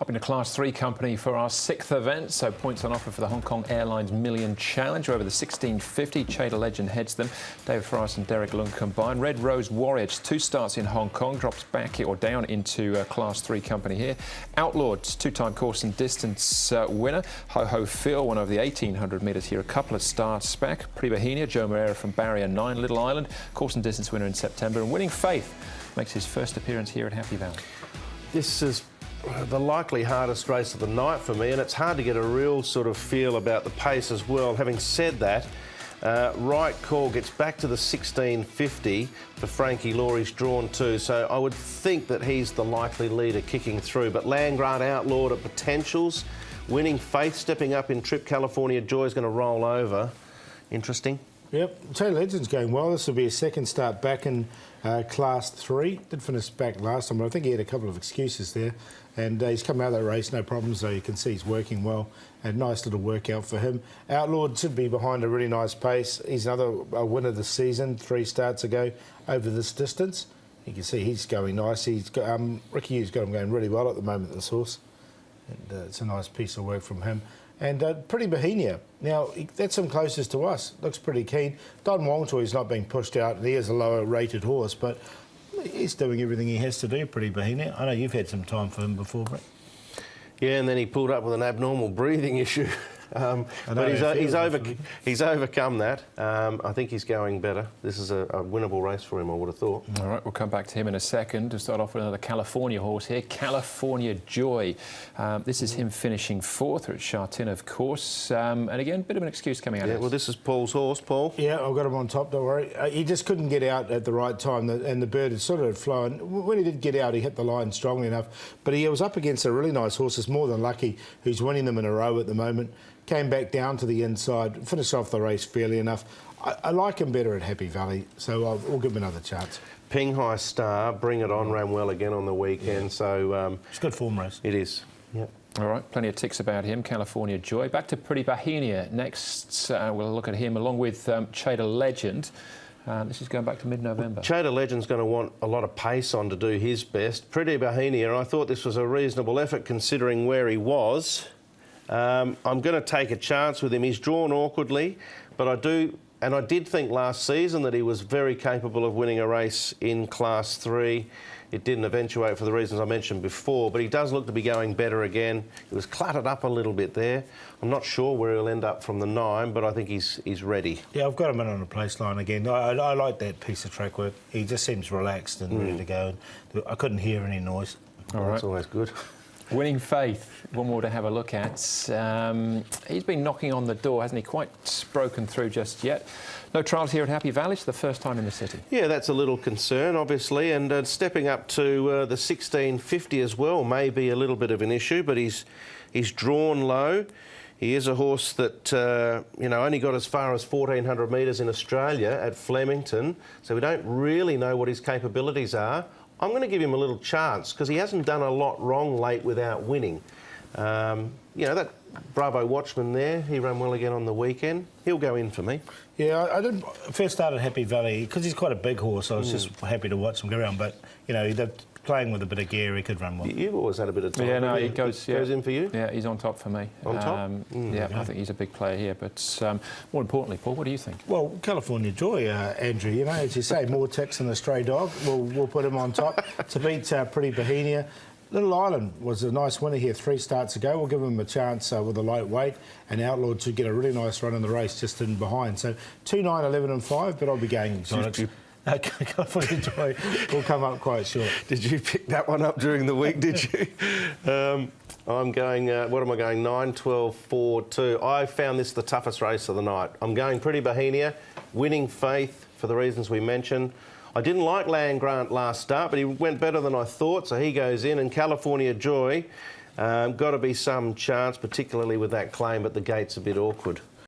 Up into Class 3 company for our 6th event, so points on offer for the Hong Kong Airlines Million Challenge over the 1650. Chater Legend heads them. David Forrest and Derek Lung combined. Red Rose Warrior, 2 starts in Hong Kong, drops back or down into Class 3 company here. Outlawed, 2-time course and distance winner. Ho Ho Phil won over the 1800 metres here, a couple of starts back. Pretty Bohemia, Joe Moreira from Barrier 9, Little Island, course and distance winner in September. And Winning Faith makes his first appearance here at Happy Valley. This is the likely hardest race of the night for me, and it's hard to get a real sort of feel about the pace as well. Having said that, Right Call gets back to the 1650 for Frankie Laurie's drawn 2, so I would think that he's the likely leader kicking through. But Land Grant outlawed at potentials. Winning Faith stepping up in Trip. California Joy is going to roll over. Interesting. Yep, Chater Legend's going well. This will be his second start back in Class 3. Did finish back last time, but I think he had a couple of excuses there. And he's come out of that race, no problems, so you can see he's working well. A nice little workout for him. Outlawed should be behind a really nice pace. He's another winner this season, 3 starts ago over this distance. You can see he's going nice. He's got, Ricky Hughes got him going really well at the moment, this horse. And it's a nice piece of work from him. And Pretty Bohemia. Now, that's him closest to us. Looks pretty keen. Don Wong Toy's not being pushed out, and he is a lower rated horse, but he's doing everything he has to do, Pretty Bohemia. I know you've had some time for him before, Brett. Yeah, and then he pulled up with an abnormal breathing issue. But he's overcome that. I think he's going better. This is a winnable race for him, I would have thought. All right, we'll come back to him in a second. To start off with another California horse here, California Joy. This is him finishing 4th at Shartin, of course. And again, a bit of an excuse coming out of this. Well, this is Paul's horse, Paul. Yeah, I've got him on top, don't worry. He just couldn't get out at the right time, and the bird had sort of flown. When he did get out, he hit the line strongly enough. But he was up against a really nice horse, it's More Than Lucky, who's winning them in a row at the moment. Came back down to the inside, finished off the race fairly enough. I like him better at Happy Valley, so we'll give him another chance. Ping Hai Star, Bring It On, ran well again on the weekend, so... it's a good form race. It is, yep. All right, plenty of ticks about him, California Joy. Back to Pretty Bohemia. Next, we'll look at him along with Chater Legend. This is going back to mid-November. Chater Legend's going to want a lot of pace on to do his best. Pretty Bohemia, I thought this was a reasonable effort considering where he was. I'm going to take a chance with him. He's drawn awkwardly, but I did think last season that he was very capable of winning a race in Class 3. It didn't eventuate for the reasons I mentioned before, but he does look to be going better again. He was cluttered up a little bit there. I'm not sure where he'll end up from the 9, but I think he's ready. Yeah, I've got him in on a place line again. I like that piece of track work. He just seems relaxed and ready to go. I couldn't hear any noise. All right. That's always good. Winning Faith, one more to have a look at. He's been knocking on the door, hasn't he? Quite broken through just yet. No trials here at Happy Valley. It's the first time in the city. Yeah, that's a little concern, obviously, and stepping up to the 1650 as well may be a little bit of an issue, but he's drawn low. He is a horse that, only got as far as 1,400 metres in Australia at Flemington, so we don't really know what his capabilities are. I'm going to give him a little chance because he hasn't done a lot wrong late without winning. That Bravo Watchman there, he ran well again on the weekend. He'll go in for me. Yeah, I did first start at Happy Valley because he's quite a big horse. I was just happy to watch him go around, but they're playing with a bit of gear. He could run well. You've always had a bit of time. Yeah, no, he goes in for you. Yeah, he's on top for me. On top. Yeah, I think he's a big player here. But more importantly, Paul, what do you think? Well, California Joy, Andrew. As you say, more ticks than a stray dog. We'll put him on top to beat Pretty Bohemia. Little Island was a nice winner here 3 starts ago. We'll give him a chance with a lightweight, and Outlawed to get a really nice run in the race just in behind. So 2, 9, 11 and 5, but I'll be going exotics. California Joy will come up quite short. Did you pick that one up during the week, did you? I'm going, what am I going, 9, 12, 4, 2. I found this the toughest race of the night. I'm going Pretty Bohemia, Winning Faith for the reasons we mentioned. I didn't like Land Grant last start, but he went better than I thought, so he goes in. And California Joy, got to be some chance, particularly with that claim, but the gate's a bit awkward.